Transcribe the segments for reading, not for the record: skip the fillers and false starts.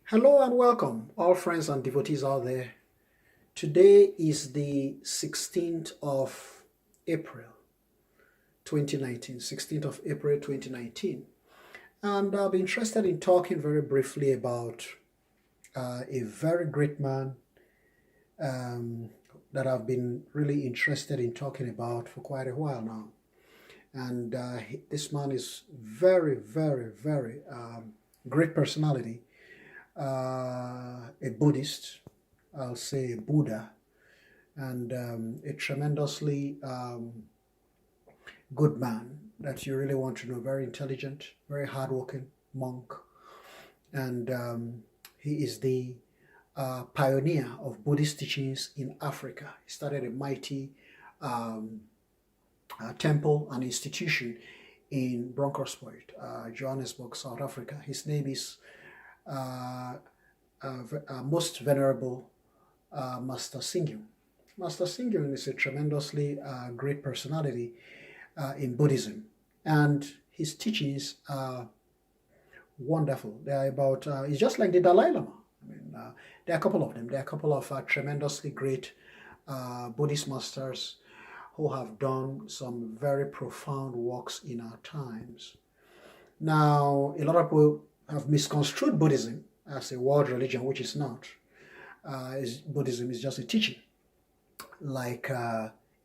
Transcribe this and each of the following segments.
Hello and welcome, all friends and devotees out there. Today is the 16th of April 2019, 16th of April 2019. And I'll be interested in talking very briefly about a very great man um, that I've been really interested in talking about for quite a while now. And this man is very great personality, a Buddhist, I'll say a Buddha, and a tremendously good man that you really want to know. Very intelligent, very hardworking monk, and he is the pioneer of Buddhist teachings in Africa. He started a mighty um, temple and institution in Bronkhorstpoort, Johannesburg, South Africa. His name is most venerable Master Hsing. Master Hsing is a tremendously great personality in Buddhism, and his teachings are wonderful. They are about, it's just like the Dalai Lama. I mean, there are a couple of them. There are a couple of tremendously great Buddhist masters who have done some very profound works in our times. Now, a lot of people have misconstrued Buddhism as a world religion, which is not. Buddhism is just a teaching, like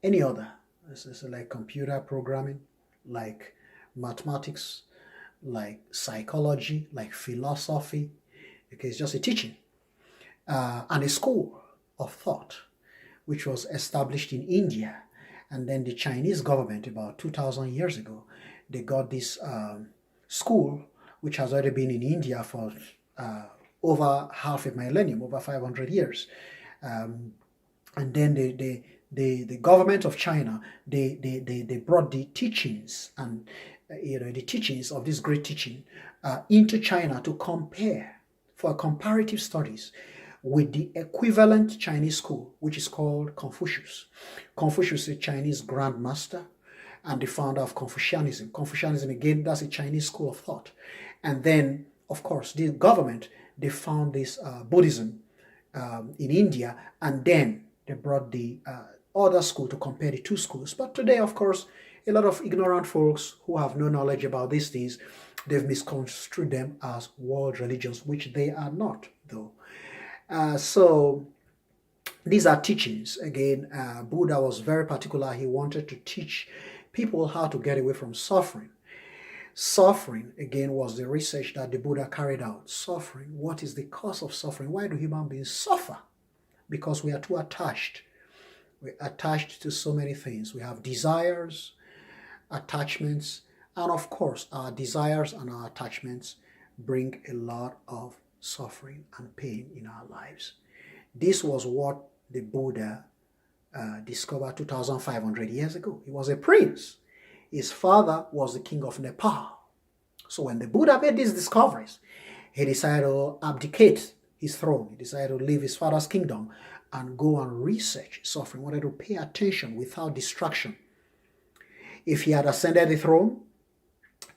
any other. This is like computer programming, like mathematics, like psychology, like philosophy. Okay, it's just a teaching and a school of thought, which was established in India. And then the Chinese government, about 2,000 years ago, they got this school, which has already been in India for over half a millennium, over 500 years. And then the government of China, they brought the teachings and the teachings of this great teaching into China to compare for comparative studies with the equivalent Chinese school, which is called Confucius. Confucius is a Chinese grandmaster and the founder of Confucianism. Confucianism, again, that's a Chinese school of thought. And then, of course, the government, they found this Buddhism in India, and then they brought the other school to compare the two schools. But today, of course, a lot of ignorant folks who have no knowledge about these things, they've misconstrued them as world religions, which they are not, though. So these are teachings. Again, Buddha was very particular. He wanted to teach people how to get away from suffering. Suffering, again, was the research that the Buddha carried out. Suffering, what is the cause of suffering? Why do human beings suffer? Because we are too attached. We're attached to so many things. We have desires, attachments, and of course, our desires and our attachments bring a lot of suffering and pain in our lives. This was what the Buddha discovered 2,500 years ago. He was a prince. His father was the king of Nepal. So when the Buddha made these discoveries, he decided to abdicate his throne. He decided to leave his father's kingdom and go and research suffering. He wanted to pay attention without distraction. If he had ascended the throne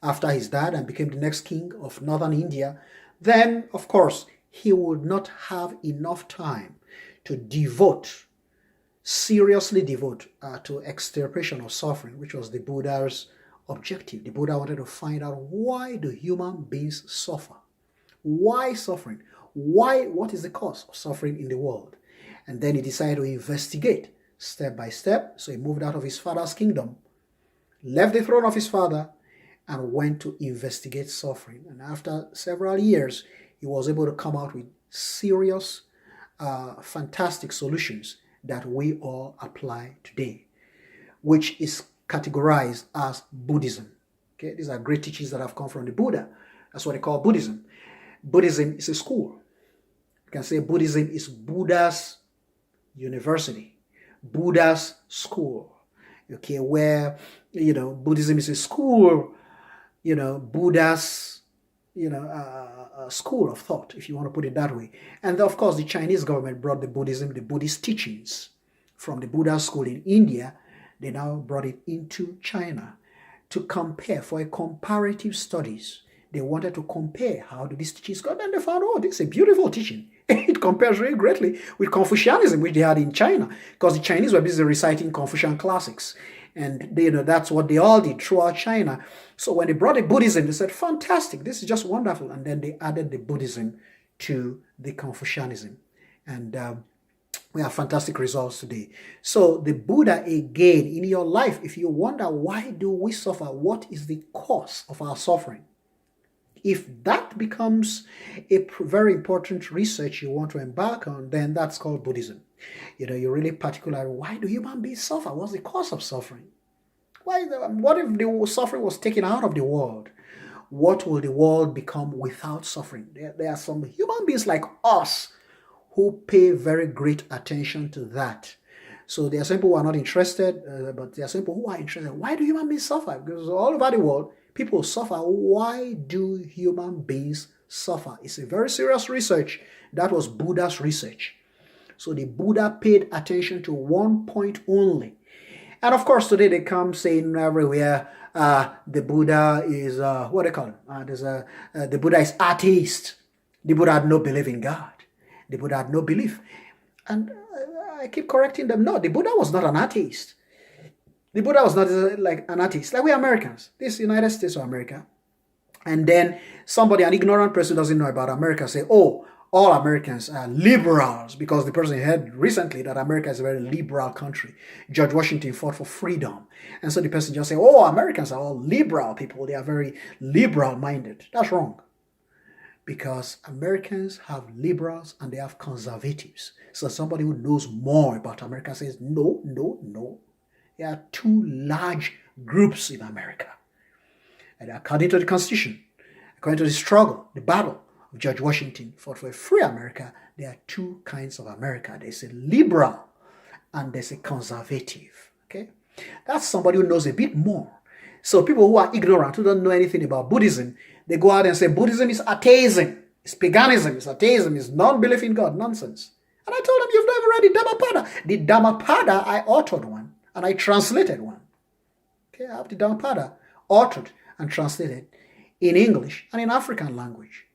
after his dad and became the next king of northern India, then, of course, he would not have enough time to seriously devote to extirpation of suffering, which was the Buddha's objective. The Buddha wanted to find out, why do human beings suffer? Why suffering? What is the cause of suffering in the world? And then he decided to investigate step by step. So he moved out of his father's kingdom, left the throne of his father, and went to investigate suffering. And after several years, he was able to come out with serious, fantastic solutions that we all apply today, which is categorized as Buddhism. Okay, these are great teachings that have come from the Buddha. That's what they call Buddhism. Buddhism is a school. You can say Buddhism is Buddha's university, Buddha's school. Okay, where Buddhism is a school, Buddha's school of thought, if you want to put it that way. And of course, the Chinese government brought the Buddhist teachings from the Buddha school in India. They now brought it into China to compare for a comparative studies They wanted to compare how do these teachings go. Then they found, oh, this is a beautiful teaching. It compares really greatly with Confucianism, which they had in China, because the Chinese were busy reciting Confucian classics. And that's what they all did throughout China. So when they brought the Buddhism, they said, fantastic, this is just wonderful. And then they added the Buddhism to the Confucianism. And we have fantastic results today. So the Buddha, again, in your life, if you wonder, why do we suffer? What is the cause of our suffering? If that becomes a very important research you want to embark on, then that's called Buddhism. You're really particular. Why do human beings suffer? What's the cause of suffering? What if the suffering was taken out of the world? What will the world become without suffering? There are some human beings like us who pay very great attention to that. So there are some people who are not interested, but there are some people who are interested. Why do human beings suffer? Because all over the world, people suffer. Why do human beings suffer? It's a very serious research. That was Buddha's research. So the Buddha paid attention to one point only. And of course, today they come saying everywhere, the Buddha is, what do they call him? The Buddha is atheist. The Buddha had no belief in God. The Buddha had no belief. And I keep correcting them. No, the Buddha was not an atheist. The Buddha was not like an atheist. Like we Americans. This United States of America. And then an ignorant person doesn't know about America, say, oh, all Americans are liberals, because the person heard recently that America is a very liberal country. George Washington fought for freedom. And so the person just say, oh, Americans are all liberal people. They are very liberal-minded. That's wrong. Because Americans have liberals and they have conservatives. So somebody who knows more about America says, no, no, no. There are two large groups in America. And according to the Constitution, according to the struggle, the battle of George Washington fought for a free America, there are two kinds of America. There's a liberal and there's a conservative. Okay? That's somebody who knows a bit more. So people who are ignorant, who don't know anything about Buddhism, they go out and say Buddhism is atheism, it's paganism, it's atheism, it's non-belief in God. Nonsense. And I told them, you've never read the Dhammapada. The Dhammapada, I authored one and I translated one. Okay, I have the Dhammapada authored and translated in English and in African language.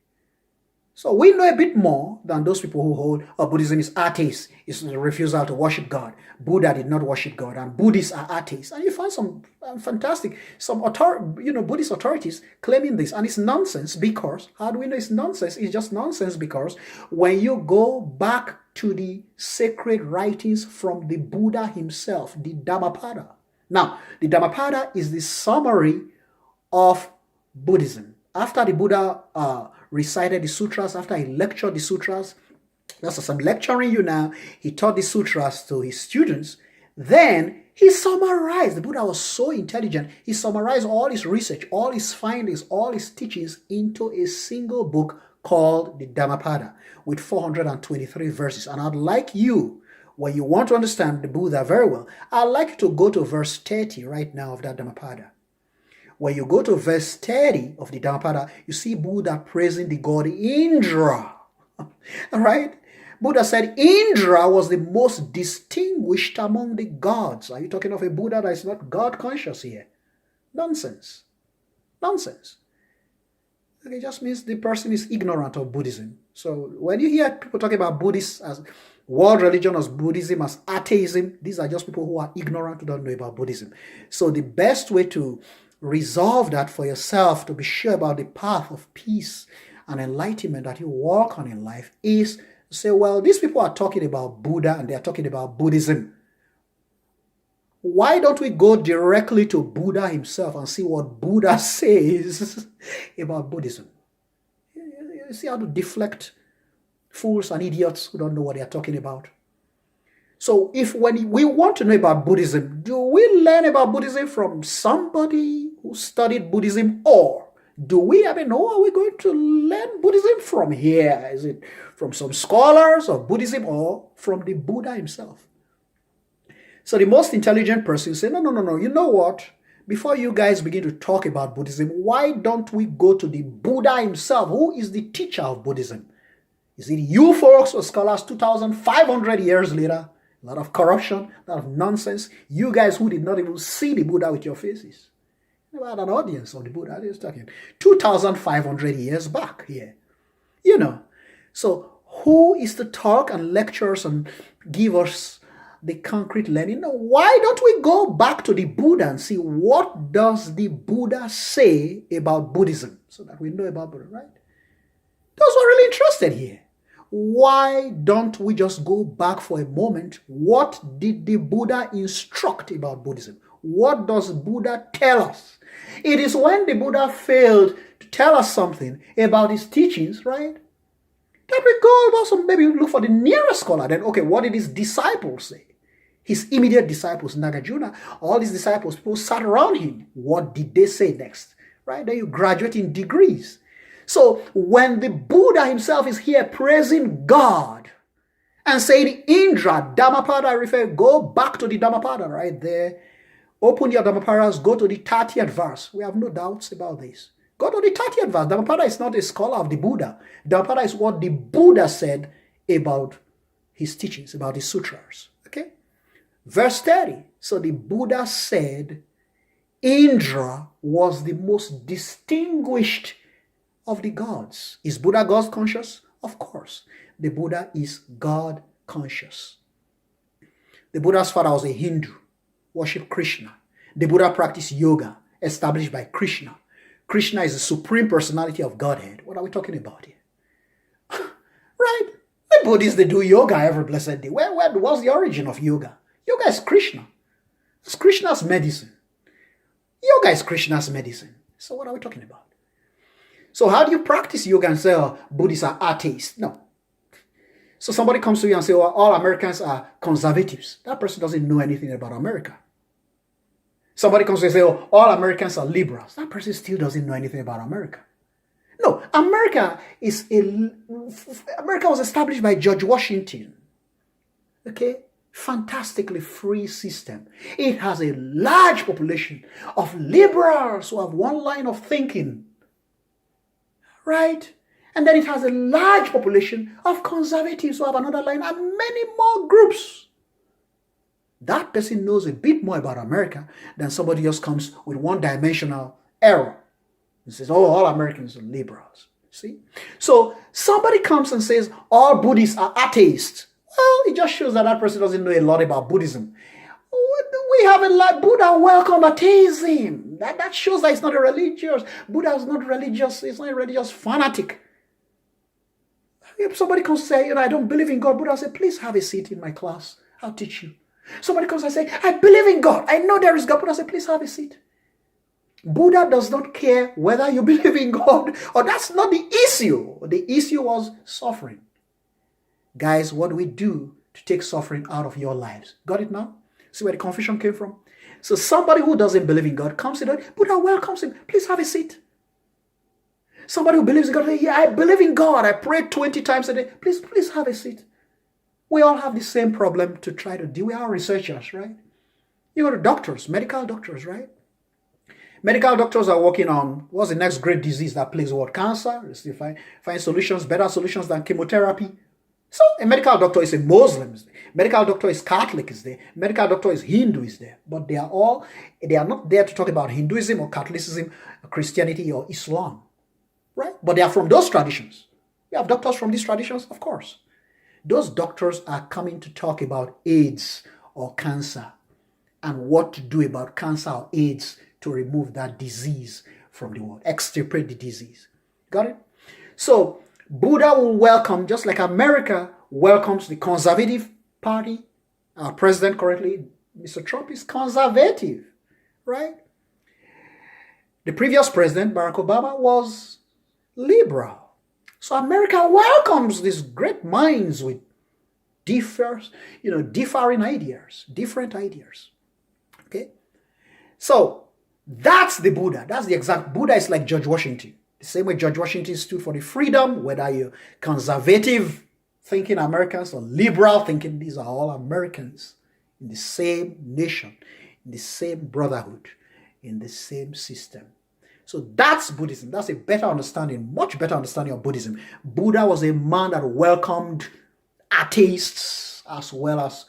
So we know a bit more than those people who hold, Buddhism is atheist, it's a refusal to worship God. Buddha did not worship God, and Buddhists are atheists. And you find some fantastic, Buddhist authorities claiming this, and it's nonsense because, how do we know it's nonsense? It's just nonsense because when you go back to the sacred writings from the Buddha himself, the Dhammapada. Now, the Dhammapada is the summary of Buddhism. After the Buddha recited the sutras, after he lectured the sutras, that's as I'm lecturing you now, he taught the sutras to his students, then he summarized. The Buddha was so intelligent, he summarized all his research, all his findings, all his teachings into a single book called the Dhammapada with 423 verses. And I'd like you, when you want to understand the Buddha very well, I'd like you to go to verse 30 right now of that Dhammapada. When you go to verse 30 of the Dhammapada, you see Buddha praising the god Indra. All right? Buddha said Indra was the most distinguished among the gods. Are you talking of a Buddha that is not God conscious here? Nonsense. Nonsense. It just means the person is ignorant of Buddhism. So when you hear people talking about Buddhists as world religion, as Buddhism, as atheism, these are just people who are ignorant, who don't know about Buddhism. So the best way to resolve that for yourself, to be sure about the path of peace and enlightenment that you walk on in life, is to say, well, these people are talking about Buddha and they are talking about Buddhism. Why don't we go directly to Buddha himself and see what Buddha says about Buddhism? You see how to deflect fools and idiots who don't know what they are talking about. So when we want to know about Buddhism, do we learn about Buddhism from somebody who studied Buddhism, or are we going to learn Buddhism from here? Is it from some scholars of Buddhism or from the Buddha himself? So the most intelligent person say, no, you know what? Before you guys begin to talk about Buddhism, why don't we go to the Buddha himself? Who is the teacher of Buddhism? Is it you folks or scholars 2,500 years later? A lot of corruption, a lot of nonsense. You guys who did not even see the Buddha with your faces. Never had an audience of the Buddha. He's talking 2,500 years back here. You know. So who is to talk and lecture us and give us the concrete learning? No, why don't we go back to the Buddha and see what does the Buddha say about Buddhism so that we know about Buddha, right? Those who are really interested here. Why don't we just go back for a moment? What did the Buddha instruct about Buddhism? What does Buddha tell us? It is when the Buddha failed to tell us something about his teachings, right? That we go about some, maybe look for the nearest scholar. Then, okay, what did his disciples say? His immediate disciples, Nagarjuna, all his disciples, people sat around him. What did they say next? Right? Then you graduate in degrees. So when the Buddha himself is here praising God and saying Indra, Dhammapada, I refer, go back to the Dhammapada right there. Open your Dhammapadas, go to the 30th verse. We have no doubts about this. Go to the 30th verse. Dhammapada is not a scholar of the Buddha. Dhammapada is what the Buddha said about his teachings, about his sutras. Okay? Verse 30. So the Buddha said Indra was the most distinguished of the gods. Is Buddha God conscious? Of course. The Buddha is God conscious. The Buddha's father was a Hindu, worshipped Krishna. The Buddha practiced yoga, established by Krishna. Krishna is the supreme personality of Godhead. What are we talking about here? Right? The Buddhists, they do yoga every blessed day. What's the origin of yoga? Yoga is Krishna. It's Krishna's medicine. Yoga is Krishna's medicine. So what are we talking about? So how do you practice yoga and say, oh, Buddhists are atheists? No. So somebody comes to you and says, oh, all Americans are conservatives. That person doesn't know anything about America. Somebody comes to you and says, oh, all Americans are liberals. That person still doesn't know anything about America. No, America was established by George Washington. Okay? Fantastically free system. It has a large population of liberals who have one line of thinking. Right? And then it has a large population of conservatives who have another line and many more groups. That person knows a bit more about America than somebody else comes with one-dimensional error and says, oh, all Americans are liberals. See? So somebody comes and says, all Buddhists are atheists. Well, it just shows that that person doesn't know a lot about Buddhism. We have a lot. Buddha welcomed atheism. That shows that it's not a religious. Buddha is not religious. It's not a religious fanatic. If somebody comes and say, I don't believe in God, Buddha say, please have a seat in my class. I'll teach you. Somebody comes and say, I believe in God. I know there is God. Buddha say, please have a seat. Buddha does not care whether you believe in God or that's not the issue. The issue was suffering. Guys, what do we do to take suffering out of your lives? Got it now? See where the confusion came from? So somebody who doesn't believe in God comes in, Buddha welcomes him. Please have a seat. Somebody who believes in God, yeah, I believe in God. I pray 20 times a day. Please have a seat. We all have the same problem to try to deal with. We are researchers, right? You go to doctors, medical doctors, right? Medical doctors are working on what's the next great disease that plagues the world? Cancer. They find solutions, better solutions than chemotherapy. So a medical doctor is a Muslim. Medical doctor is Catholic, is there. Medical doctor is Hindu, is there. But they are not there to talk about Hinduism or Catholicism, or Christianity or Islam. Right? But they are from those traditions. You have doctors from these traditions, of course. Those doctors are coming to talk about AIDS or cancer and what to do about cancer or AIDS to remove that disease from the world, extirpate the disease. Got it? So Buddha will welcome, just like America welcomes the Conservative Party. Our president currently, Mr. Trump, is conservative, right? The previous president, Barack Obama, was liberal. So America welcomes these great minds with differing ideas, different ideas. Okay? So that's the Buddha. That's the exact Buddha is like George Washington. The same way George Washington stood for the freedom, whether you're conservative thinking Americans or liberal thinking, these are all Americans in the same nation, in the same brotherhood, in the same system. So that's Buddhism. That's a better understanding, much better understanding of Buddhism. Buddha was a man that welcomed atheists as well as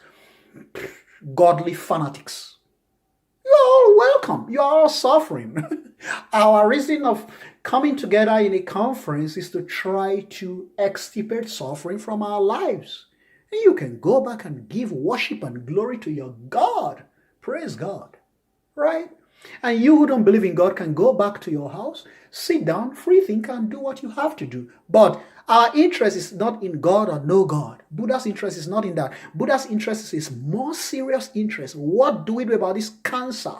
godly fanatics. You're all welcome. You are all suffering. Our reason of coming together in a conference is to try to extirpate suffering from our lives. And you can go back and give worship and glory to your God. Praise God. Right? And you who don't believe in God can go back to your house, sit down, free think, and do what you have to do. But our interest is not in God or no God. Buddha's interest is not in that. Buddha's interest is more serious interest. What do we do about this cancer?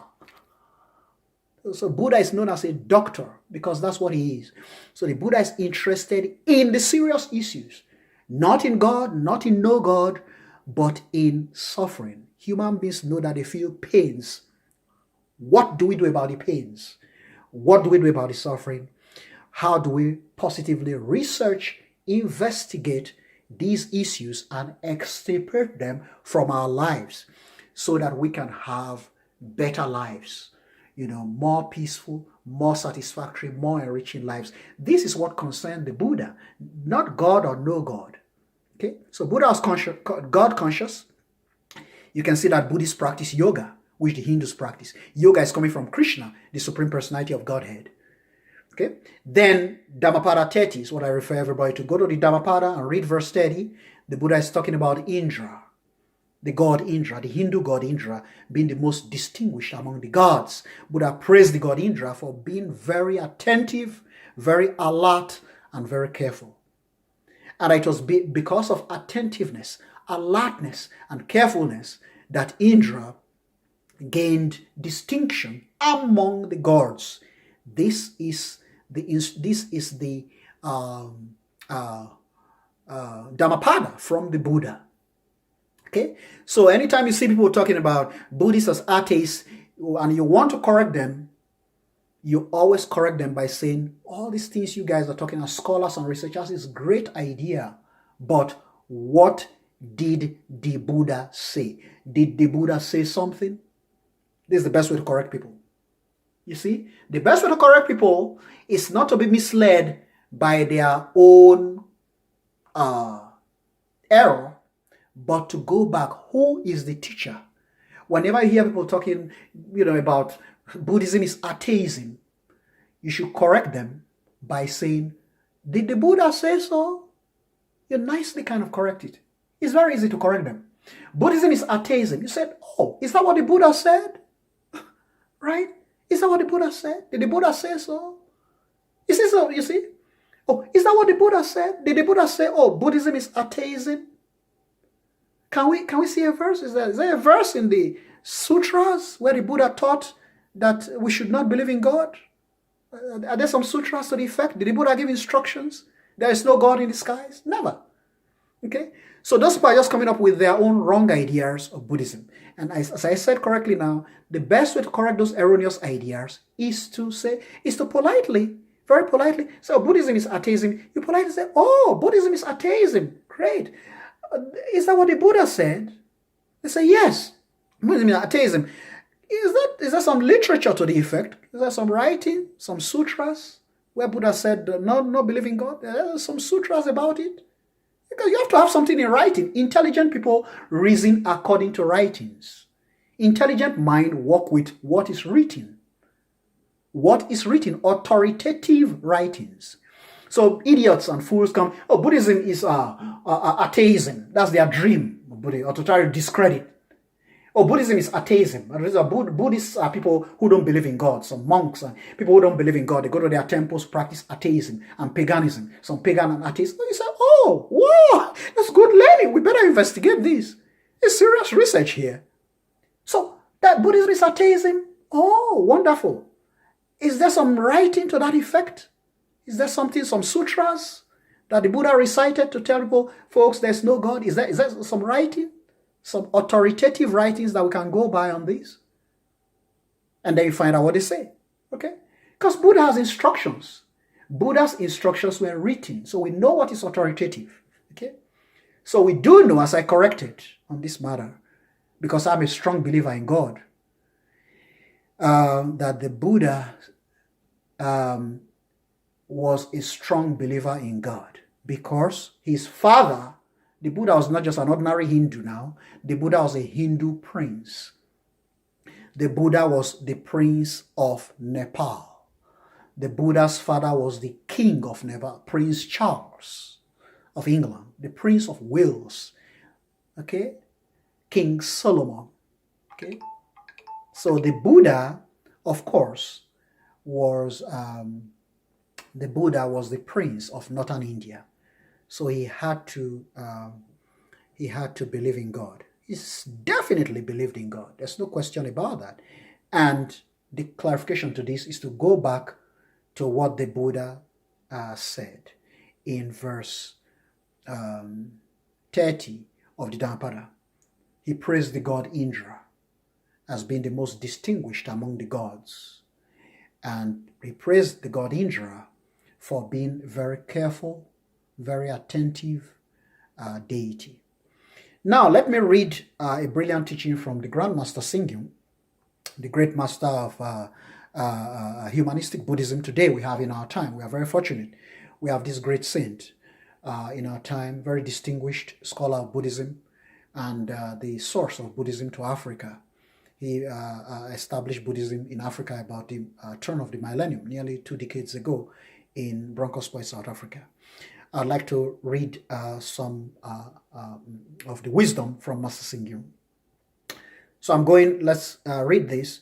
So Buddha is known as a doctor because that's what he is. So the Buddha is interested in the serious issues, not in God, not in no God, but in suffering. Human beings know that they feel pains. What do we do about the pains? What do we do about the suffering? How do we positively research, investigate these issues and extirpate them from our lives so that we can have better lives? More peaceful, more satisfactory, more enriching lives. This is what concerned the Buddha, not God or no God. Okay, so Buddha was God conscious. You can see that Buddhists practice yoga, which the Hindus practice. Yoga is coming from Krishna, the Supreme Personality of Godhead. Okay, then Dhammapada 30 is what I refer everybody to. Go to the Dhammapada and read verse 30. The Buddha is talking about Indra. The god Indra, the Hindu god Indra, being the most distinguished among the gods. Buddha praised the god Indra for being very attentive, very alert, and very careful. And it was because of attentiveness, alertness, and carefulness that Indra gained distinction among the gods. This is the Dhammapada from the Buddha. Okay, so anytime you see people talking about Buddhists as atheists and you want to correct them, you always correct them by saying, all these things you guys are talking as scholars and researchers is a great idea, but what did the Buddha say? Did the Buddha say something? This is the best way to correct people. You see, the best way to correct people is not to be misled by their own error, but to go back. Who is the teacher? Whenever you hear people talking, about Buddhism is atheism, you should correct them by saying, did the Buddha say so? You nicely kind of correct it. It's very easy to correct them. Buddhism is atheism. You said, oh, is that what the Buddha said? Right? Is that what the Buddha said? Did the Buddha say so? Is it so? You see? Oh, is that what the Buddha said? Did the Buddha say, oh, Buddhism is atheism? Can we see a verse? Is there a verse in the sutras where the Buddha taught that we should not believe in God? Are there some sutras to the effect? Did the Buddha give instructions? There is no God in the skies? Never. Okay? So those people are just coming up with their own wrong ideas of Buddhism. And as I said correctly now, the best way to correct those erroneous ideas is to politely, very politely, say, oh, Buddhism is atheism. You politely say, oh, Buddhism is atheism. Great. Is that what the Buddha said? They say, yes. Buddhism is atheism. Is there some literature to the effect? Is there some writing, some sutras, where Buddha said, no believe in God? There are some sutras about it. Because you have to have something in writing. Intelligent people reason according to writings. Intelligent mind work with what is written. What is written? Authoritative writings. So idiots and fools come, oh, Buddhism is atheism. That's their dream, or to try to discredit. Oh, Buddhism is atheism. Buddhists are people who don't believe in God. Some monks and people who don't believe in God, they go to their temples, practice atheism and paganism. Some pagan and atheists. Oh, you say, oh, wow, that's good learning. We better investigate this. There's serious research here. So that Buddhism is atheism. Oh, wonderful. Is there some writing to that effect? Is there something, some sutras that the Buddha recited to tell people, folks, there's no God? Is there some writing? Some authoritative writings that we can go by on this? And then you find out what they say. Okay? Because Buddha has instructions. Buddha's instructions were written, so we know what is authoritative. Okay? So we do know, as I corrected on this matter, because I'm a strong believer in God, that the Buddha was a strong believer in God, because his father, the Buddha was not just an ordinary Hindu now. The Buddha was a Hindu prince. The Buddha was the prince of Nepal. The Buddha's father was the king of Nepal, Prince Charles of England, the Prince of Wales, okay, King Solomon, okay. So the Buddha, of course, was the prince of northern India. So he had to believe in God. He's definitely believed in God. There's no question about that. And the clarification to this is to go back to what the Buddha said in verse 30 of the Dhammapada. He praised the god Indra as being the most distinguished among the gods. And he praised the god Indra for being very careful, very attentive deity. Now, let me read a brilliant teaching from the Grand Master Hsing, the great master of humanistic Buddhism today we have in our time. We are very fortunate. We have this great saint in our time, very distinguished scholar of Buddhism and the source of Buddhism to Africa. He established Buddhism in Africa about the turn of the millennium, nearly 2 decades ago in Bronkhorstpoort, South Africa. I'd like to read some of the wisdom from Master Hsing. So let's read this.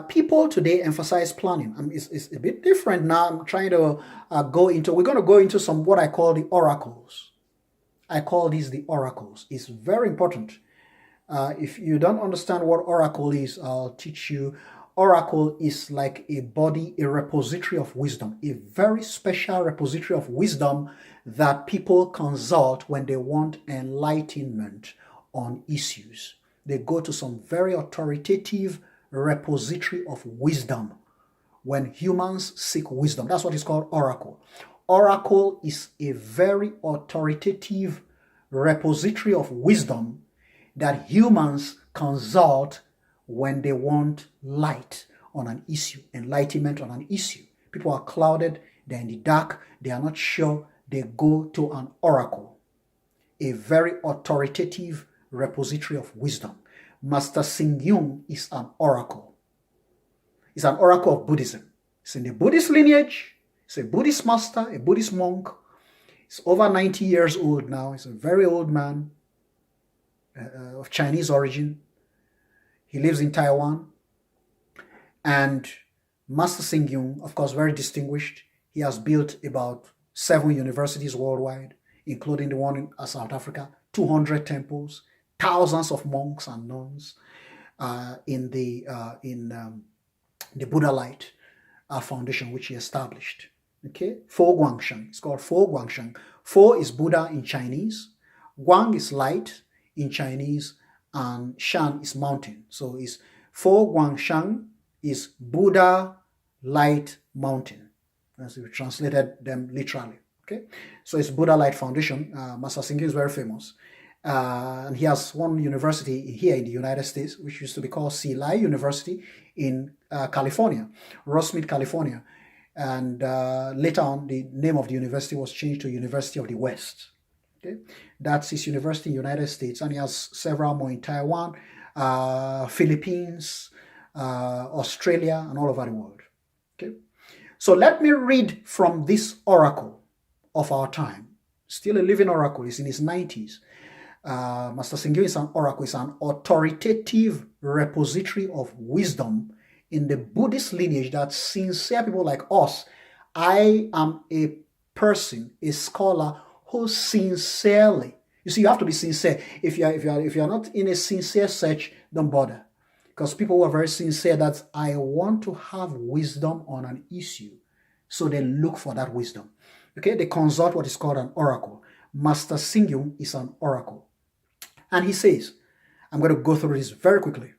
People today emphasize planning. It's a bit different now. I'm trying to we're going to go into some what I call the oracles. I call these the oracles. It's very important. If you don't understand what oracle is, I'll teach you. Oracle is like a body, a repository of wisdom, a very special repository of wisdom that people consult when they want enlightenment on issues. They go to some very authoritative repository of wisdom when humans seek wisdom. That's what is called oracle. Oracle is a very authoritative repository of wisdom that humans consult when they want light on an issue, enlightenment on an issue. People are clouded, they're in the dark, they are not sure, they go to an oracle, a very authoritative repository of wisdom. Master Hsing is an oracle. He's an oracle of Buddhism. He's in the Buddhist lineage. He's a Buddhist master, a Buddhist monk. He's over 90 years old now. He's a very old man of Chinese origin. He lives in Taiwan. And Master Hsing, of course, very distinguished. He has built about 7 universities worldwide, including the one in South Africa, 200 temples, thousands of monks and nuns in the Buddha Light Foundation, which he established. Okay, Fo Guangsheng. It's called Fo Guangsheng. Fo is Buddha in Chinese. Guang is light in Chinese, and Shan is mountain. So it's Fo Guangsheng is Buddha Light Mountain, as we translated them literally. Okay, so it's Buddha Light Foundation. Master Hsing is very famous. And he has one university here in the United States, which used to be called Silai University in California, Rosemead, California. And later on, the name of the university was changed to University of the West. Okay, that's his university in the United States. And he has several more in Taiwan, Philippines, Australia, and all over the world. Okay, so let me read from this oracle of our time. Still a living oracle. He's in his 90s. Master Hsing is an oracle, is an authoritative repository of wisdom in the Buddhist lineage that sincere people like us. I am a person, a scholar who sincerely, you see, you have to be sincere. If you're not in a sincere search, don't bother. Because people who are very sincere, that I want to have wisdom on an issue. So they look for that wisdom. Okay, they consult what is called an oracle. Master Hsing is an oracle. And he says, I'm going to go through this very quickly.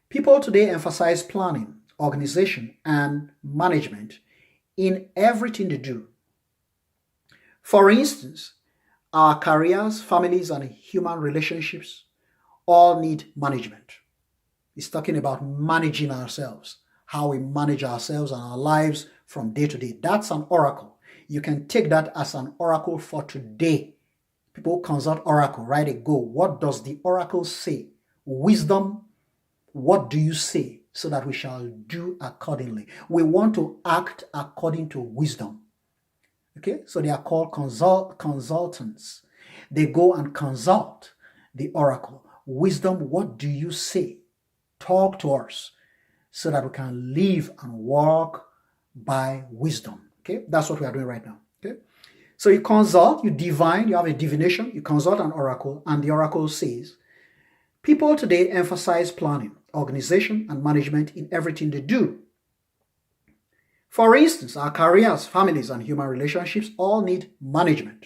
People today emphasize planning, organization, and management in everything they do. For instance, our careers, families, and human relationships all need management. He's talking about managing ourselves, how we manage ourselves and our lives from day to day. That's an oracle. You can take that as an oracle for today. People consult oracle, right? They go, what does the oracle say? Wisdom What do you say? So that we shall do accordingly. We want to act according to wisdom. Okay, so they are called consultants. They go and consult the oracle. Wisdom, what do you say? Talk to us so that we can live and walk by wisdom. Okay, that's what we are doing right now. Okay, so you consult, you divine, you have a divination, you consult an oracle, and the oracle says, people today emphasize planning, organization, and management in everything they do. For instance, our careers, families, and human relationships all need management.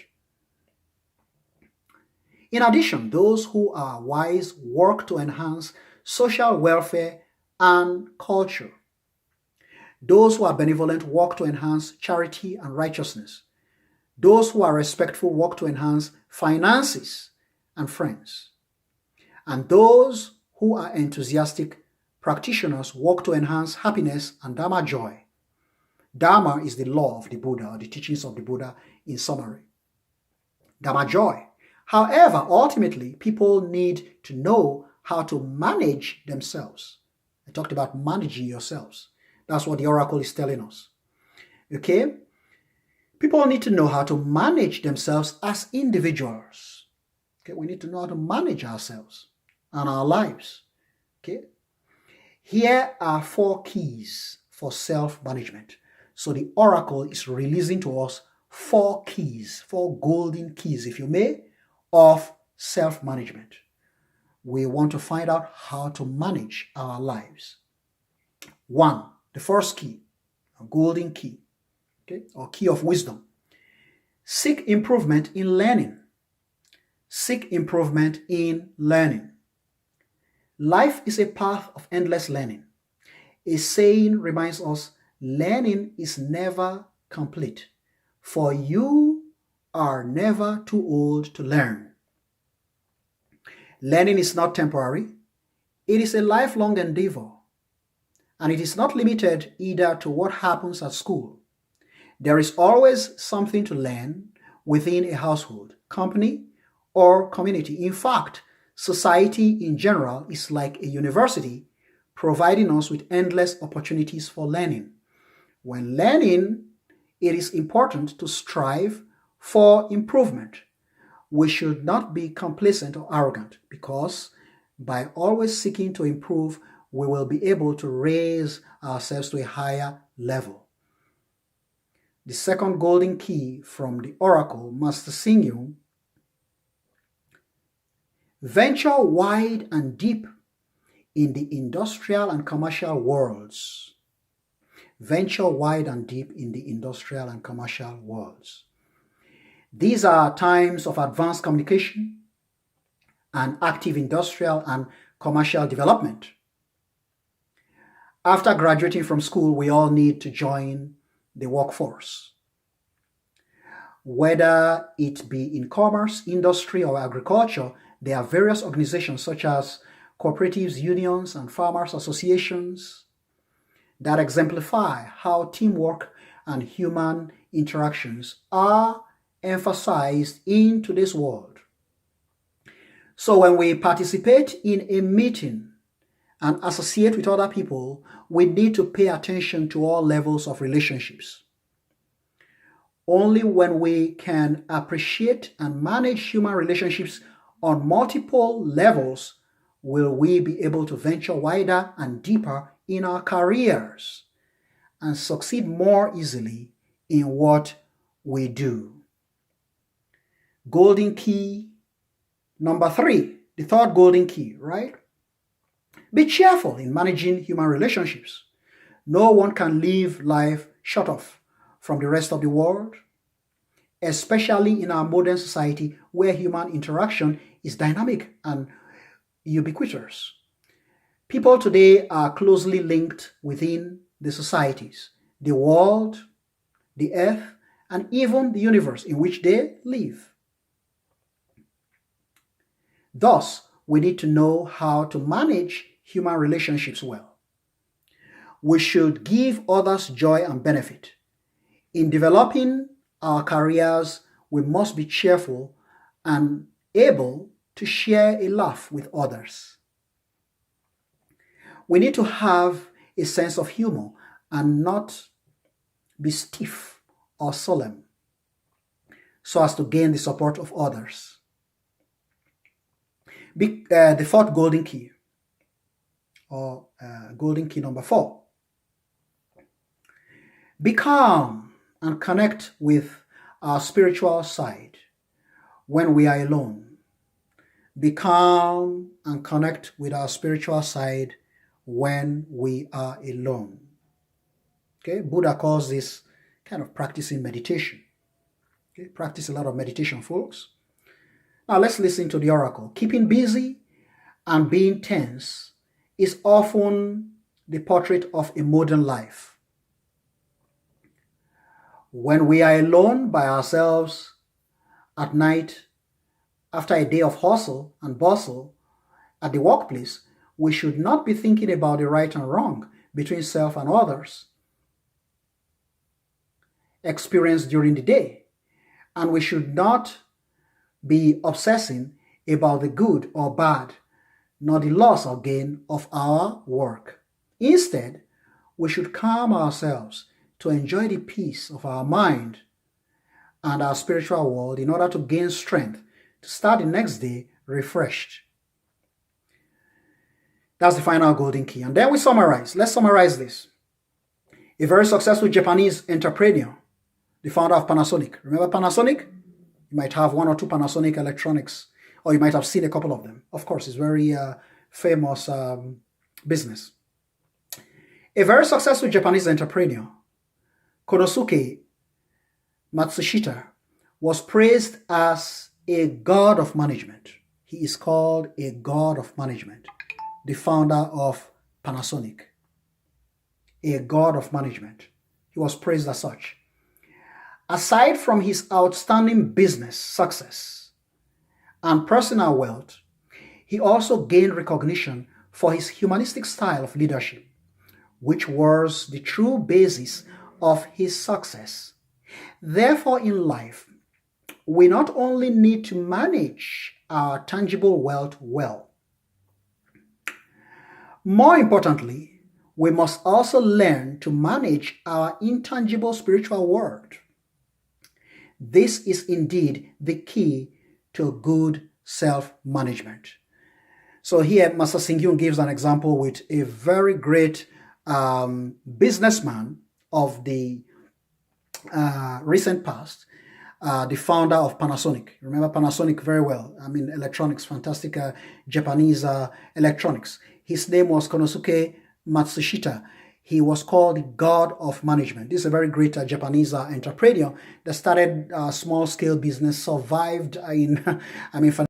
In addition, those who are wise work to enhance social welfare and culture. Those who are benevolent work to enhance charity and righteousness. Those who are respectful work to enhance finances and friends. And those who are enthusiastic practitioners work to enhance happiness and Dharma joy. Dharma is the law of the Buddha, or the teachings of the Buddha in summary. Dharma joy. However, ultimately, people need to know how to manage themselves. I talked about managing yourselves. That's what the oracle is telling us. Okay? People need to know how to manage themselves as individuals. Okay? We need to know how to manage ourselves and our lives. Okay? Here are 4 keys for self-management. So the oracle is releasing to us 4 keys, 4 golden keys, if you may, of self-management. We want to find out how to manage our lives. 1, the first key, a golden key, okay, or key of wisdom. Seek improvement in learning. Seek improvement in learning. Life is a path of endless learning. A saying reminds us, learning is never complete, for you are never too old to learn. Learning is not temporary. It is a lifelong endeavor, and it is not limited either to what happens at school. There is always something to learn within a household, company, or community. In fact, society in general is like a university, providing us with endless opportunities for learning. When learning, it is important to strive for improvement. We should not be complacent or arrogant, because by always seeking to improve, we will be able to raise ourselves to a higher level. The second golden key from the oracle, Master Hsing, venture wide and deep in the industrial and commercial worlds. Venture wide and deep in the industrial and commercial worlds. These are times of advanced communication and active industrial and commercial development. After graduating from school, we all need to join the workforce. Whether it be in commerce, industry, or agriculture, there are various organizations such as cooperatives, unions, and farmers associations that exemplify how teamwork and human interactions are emphasized in today's world. So when we participate in a meeting and associate with other people, we need to pay attention to all levels of relationships. Only when we can appreciate and manage human relationships on multiple levels will we be able to venture wider and deeper in our careers and succeed more easily in what we do. Golden key number 3, the third golden key, right? Be cheerful in managing human relationships. No one can live life shut off from the rest of the world, especially in our modern society where human interaction is dynamic and ubiquitous. People today are closely linked within the societies, the world, the earth, and even the universe in which they live. Thus, we need to know how to manage human relationships well. We should give others joy and benefit. In developing our careers, we must be cheerful and able to share a laugh with others. we need to have a sense of humor and not be stiff or solemn so as to gain the support of others. The fourth golden key, or golden key number 4. Be calm and connect with our spiritual side when we are alone. Be calm and connect with our spiritual side when we are alone. Okay, Buddha calls this kind of practicing meditation. Okay, practice a lot of meditation, folks. Now let's listen to the oracle. Keeping busy and being tense is often the portrait of a modern life. When we are alone by ourselves at night, after a day of hustle and bustle at the workplace, we should not be thinking about the right and wrong between self and others experienced during the day. And we should not be obsessing about the good or bad, nor the loss or gain of our work. Instead, we should calm ourselves to enjoy the peace of our mind and our spiritual world in order to gain strength to start the next day refreshed. That's the final golden key. And then we summarize. Let's summarize this. A very successful Japanese entrepreneur, the founder of Panasonic. Remember Panasonic? You might have 1 or 2 Panasonic electronics, or you might have seen a couple of them. Of course, it's very famous business. A very successful Japanese entrepreneur, Konosuke Matsushita, was praised as a god of management. He is called a god of management, the founder of Panasonic. A god of management. He was praised as such. Aside from his outstanding business success and personal wealth, he also gained recognition for his humanistic style of leadership, which was the true basis of his success. Therefore, in life, we not only need to manage our tangible wealth well, more importantly, we must also learn to manage our intangible spiritual world. This is indeed the key to good self-management. So here, Master Hsing gives an example with a very great businessman of the recent past, the founder of Panasonic. Remember Panasonic very well. I mean, electronics, fantastic Japanese electronics. His name was Konosuke Matsushita. He was called the god of management. This is a very great Japanese entrepreneur that started a small-scale business, survived in,